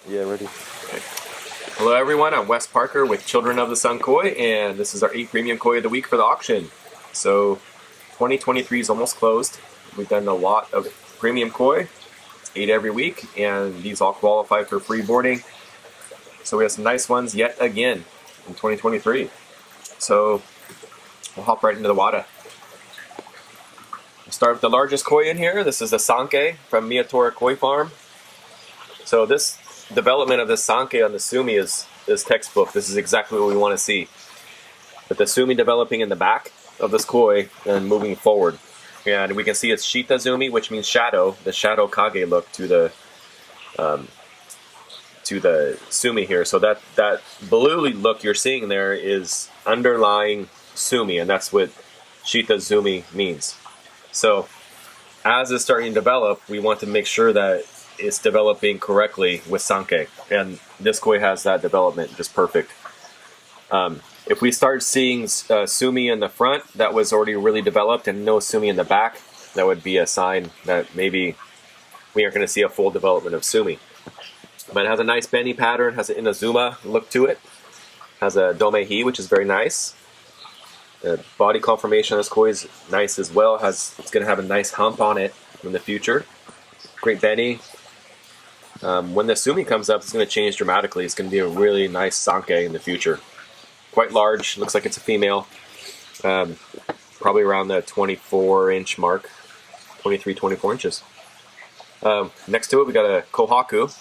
Yeah, ready. Hello everyone, I'm Wes Parker with Children of the Sun Koi, and this is our 8 premium koi of the week for the auction. So 2023 is almost closed. We've done a lot of premium koi, 8 every week, and these all qualify for free boarding. So we have some nice ones yet again in 2023. So we'll hop right into the water. We'll start with the largest koi in here. This is the Sankei from Miyatora Koi Farm. So this development of the Sankei on the Sumi is textbook. This is exactly what we want to see. With the Sumi developing in the back of this koi and moving forward. And we can see it's Shita Zumi, which means shadow, the shadow kage look to the Sumi here. So that blue look you're seeing there is underlying Sumi, and that's what Shita Zumi means. So as it's starting to develop, we want to make sure that it's developing correctly with Sankei, and this koi has that development just perfect. If we start seeing Sumi in the front that was already really developed and no Sumi in the back, that would be a sign that maybe we aren't going to see a full development of Sumi. But it has a nice beni pattern, has an Inazuma look to it, has a Domehi, which is very nice. The body conformation of this koi is nice as well. It's going to have a nice hump on it in the future. Great beni. When the Sumi comes up, it's going to change dramatically. It's going to be a really nice Sankei in the future. Quite large, looks like it's a female. Probably around the 24-inch mark, 23, 24 inches. Next to it, we got a Kohaku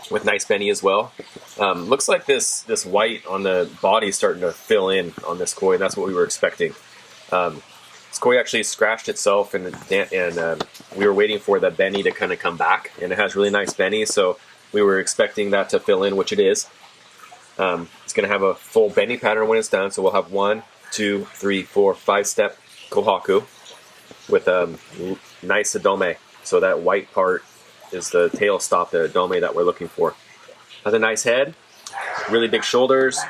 with nice beni as well. Looks like this white on the body is starting to fill in on this koi. That's what we were expecting. This koi actually scratched itself, and we were waiting for the beni to kind of come back, and it has really nice beni, so we were expecting that to fill in, which it is. It's going to have a full beni pattern when it's done, so we'll have 1, 2, 3, 4, 5-step Kohaku with a nice adome. So that white part is the tail stop, the adome that we're looking for. Has a nice head, really big shoulders,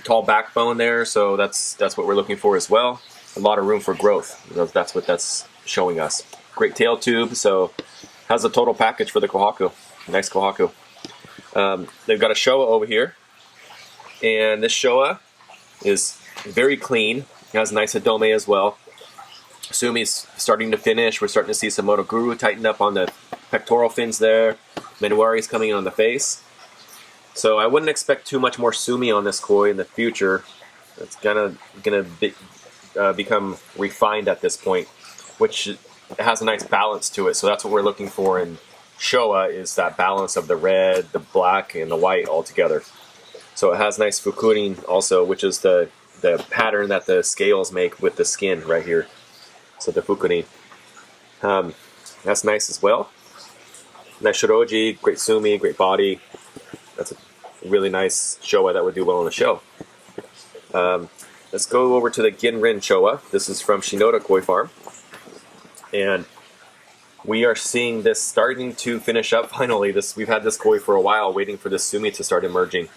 tall backbone there, so that's what we're looking for as well. A lot of room for growth. That's what that's showing us. Great tail tube, so has a total package for the Kohaku. Nice Kohaku. They've got a Showa over here, and this Showa is very clean. It has a nice adome as well. Sumi's starting to finish. We're starting to see some Motoguru tighten up on the pectoral fins there. Menuari's coming in on the face. So I wouldn't expect too much more Sumi on this koi in the future. It's gonna become refined at this point, which has a nice balance to it. So that's what we're looking for in Showa, is that balance of the red, the black, and the white all together. So it has nice fukurin also, which is the pattern that the scales make with the skin right here. So the fukurin. That's nice as well. Nice Shiroji, great Sumi, great body. That's a really nice Showa that would do well on the show. Let's go over to the Ginrin Showa. This is from Shinoda Koi Farm. And we are seeing this starting to finish up finally. We've had this koi for a while, waiting for the Sumi to start emerging.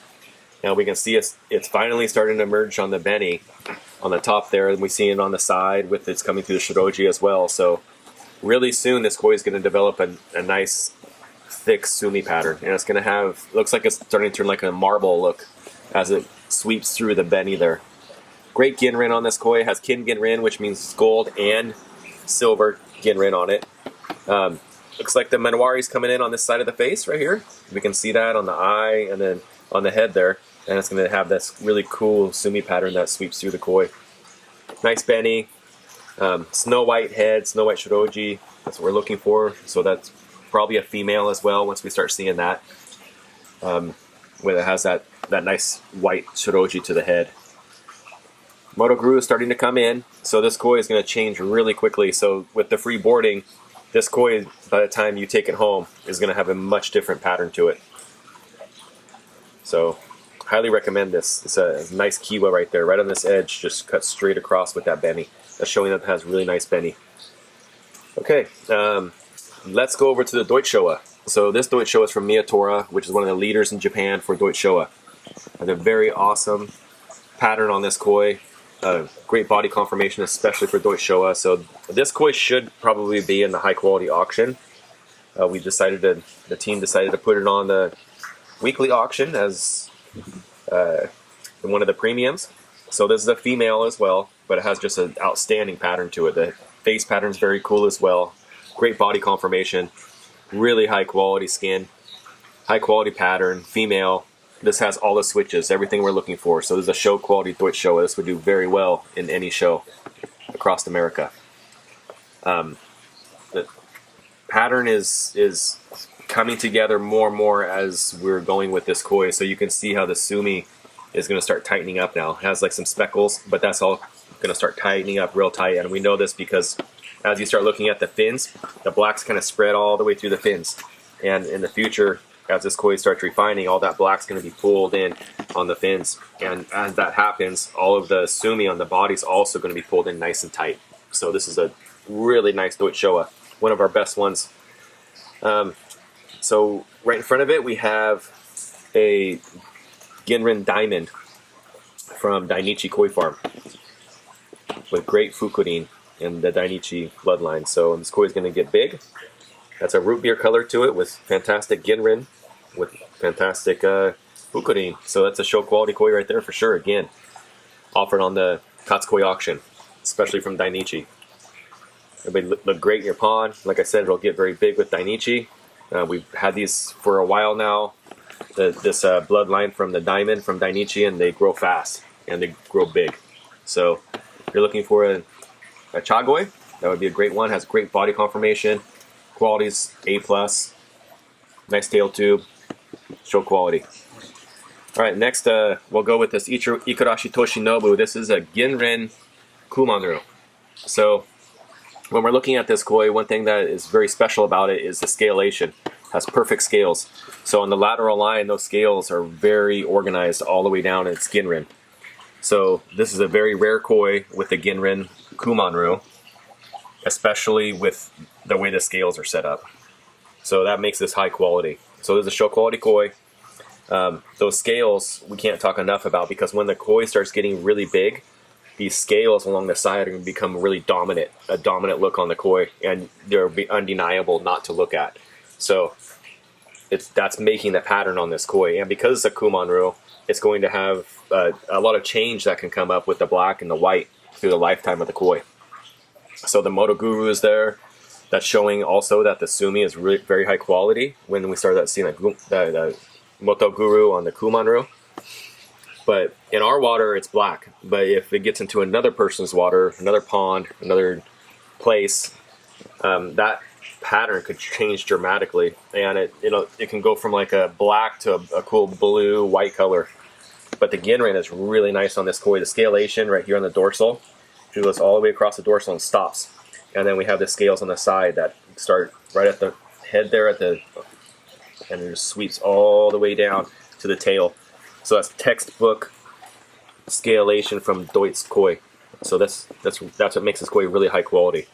Now we can see it's finally starting to emerge on the beni on the top there, and we see it on the side with it's coming through the Shiroji as well. So really soon this koi is going to develop a nice thick Sumi pattern, and it's going to have, looks like it's starting to turn like a marble look as it sweeps through the beni there. Great Ginrin on this koi. It has Kin Ginrin, which means gold and silver Ginrin on it. Looks like the Menuari's coming in on this side of the face right here. We can see that on the eye and then on the head there. And it's going to have this really cool Sumi pattern that sweeps through the koi. Nice beni. Snow white head, snow white Shiroji. That's what we're looking for. So that's probably a female as well once we start seeing that. When it has that nice white Shiroji to the head. Motoguru is starting to come in, so this koi is going to change really quickly. So with the free boarding, this koi, by the time you take it home, is going to have a much different pattern to it. So highly recommend this. It's a nice kiwa right there, right on this edge, just cut straight across with that beni. That's showing that it has really nice beni. Okay, let's go over to the Deutsch Showa. So this Deutsch Showa is from Miyatora, which is one of the leaders in Japan for Deutsch Showa. And a very awesome pattern on this koi. Great body conformation, especially for Deutsch Showa. So this koi should probably be in the high quality auction. The team decided to put it on the weekly auction as one of the premiums. So this is a female as well, but it has just an outstanding pattern to it. The face pattern is very cool as well. Great body conformation, really high quality skin, high quality pattern, female. This has all the switches, everything we're looking for. So this is a show quality Deutsch show. This would do very well in any show across America. The pattern is coming together more and more as we're going with this koi. So you can see how the sumi is going to start tightening up now. It has like some speckles, but that's all going to start tightening up real tight. And we know this because as you start looking at the fins, the blacks kind of spread all the way through the fins. And in the future, as this koi starts refining, all that black's going to be pulled in on the fins. And as that happens, all of the sumi on the body is also going to be pulled in nice and tight. So this is a really nice Deutsch Showa, one of our best ones. So right in front of it, we have a Ginrin Diamond from Dainichi Koi Farm with great fukurin in the Dainichi bloodline. So this koi is going to get big. That's a root beer color to it with fantastic Ginrin with fantastic fukurin. So that's a show quality koi right there for sure. Again, offered on the Cotskoi auction, especially from Dainichi. Everybody look great in your pond. Like I said, it'll get very big with Dainichi. We've had these for a while now. This bloodline from the diamond from Dainichi, and they grow fast and they grow big. So if you're looking for a chagoi, that would be a great one. Has great body conformation, quality's A+, nice tail tube, show quality. All right, next we'll go with this Ikarashi Toshinobu. This is a Ginrin Kumanru. So when we're looking at this koi, one thing that is very special about it is the scalation. It has perfect scales. So on the lateral line, those scales are very organized all the way down in its Ginrin. So this is a very rare koi with the Ginrin Kumanru, especially with the way the scales are set up. So that makes this high quality. So this is a show quality koi. Those scales we can't talk enough about, because when the koi starts getting really big, these scales along the side are going to become really dominant, a dominant look on the koi, and they'll be undeniable not to look at. So that's making the pattern on this koi. And because it's a Kumanru, it's going to have a lot of change that can come up with the black and the white through the lifetime of the koi. So the Moto Guru is there. That's showing also that the sumi is really very high quality when we started seeing the Moto Guru on the Kumanru. But in our water, it's black. But if it gets into another person's water, another pond, another place, that pattern could change dramatically, and it can go from like a black to a cool blue, white color. But the Ginrin is really nice on this koi. The scalation right here on the dorsal, it goes all the way across the dorsal and stops. And then we have the scales on the side that start right at the head there, and it just sweeps all the way down to the tail. So that's textbook scalation from Deutsch koi. So that's what makes this koi really high quality.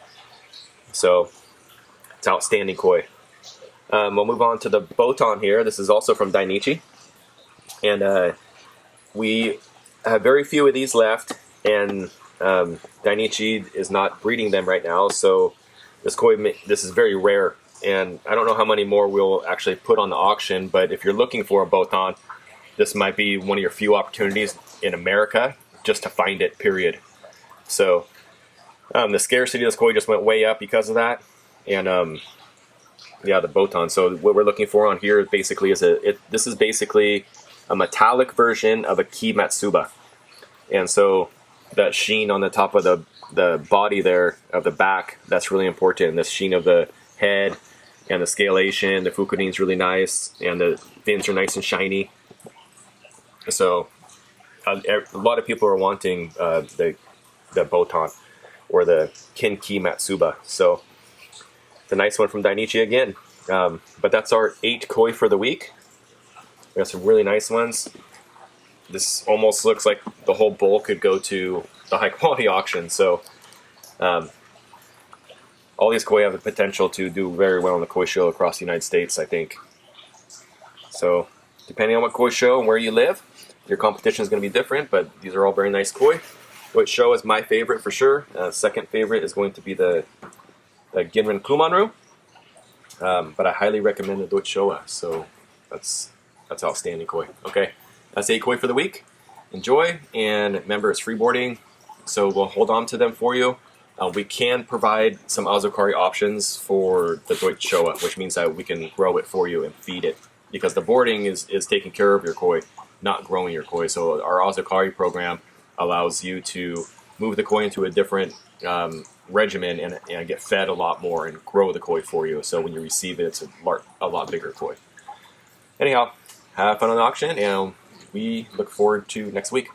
So it's outstanding koi. We'll move on to the Botan here. This is also from Dainichi, and we have very few of these left, and Dainichi is not breeding them right now. So this is very rare, and I don't know how many more we'll actually put on the auction. But if you're looking for a Botan, this might be one of your few opportunities in America just to find it, period. So the scarcity of this koi just went way up because of that. And yeah, the Botan. So what we're looking for on here basically is this is basically a metallic version of a Ki Matsuba. And so that sheen on the top of the body there, of the back, that's really important. And the sheen of the head and the scalation, the fukurin is really nice, and the fins are nice and shiny. So a lot of people are wanting the Botan or the Kinki Matsuba. So it's a nice one from Dainichi again. But that's our 8 koi for the week. We got some really nice ones. This almost looks like the whole bowl could go to the high quality auction. So all these koi have the potential to do very well in the koi show across the United States, I think. So depending on what koi show and where you live, your competition is going to be different, but these are all very nice koi. Deutsch Showa is my favorite for sure. Second favorite is going to be the Ginrin Kumanru, but I highly recommend the Deutsch Showa. So that's That's outstanding koi. Okay, that's 8 koi for the week. Enjoy, and remember, it's free boarding, so we'll hold on to them for you. We can provide some Azokari options for the Deutsche Showa, which means that we can grow it for you and feed it, because the boarding is taking care of your koi, not growing your koi. So our Azokari program allows you to move the koi into a different regimen and get fed a lot more and grow the koi for you. So when you receive it, it's a lot bigger koi. Anyhow, have fun on the auction, and we look forward to next week.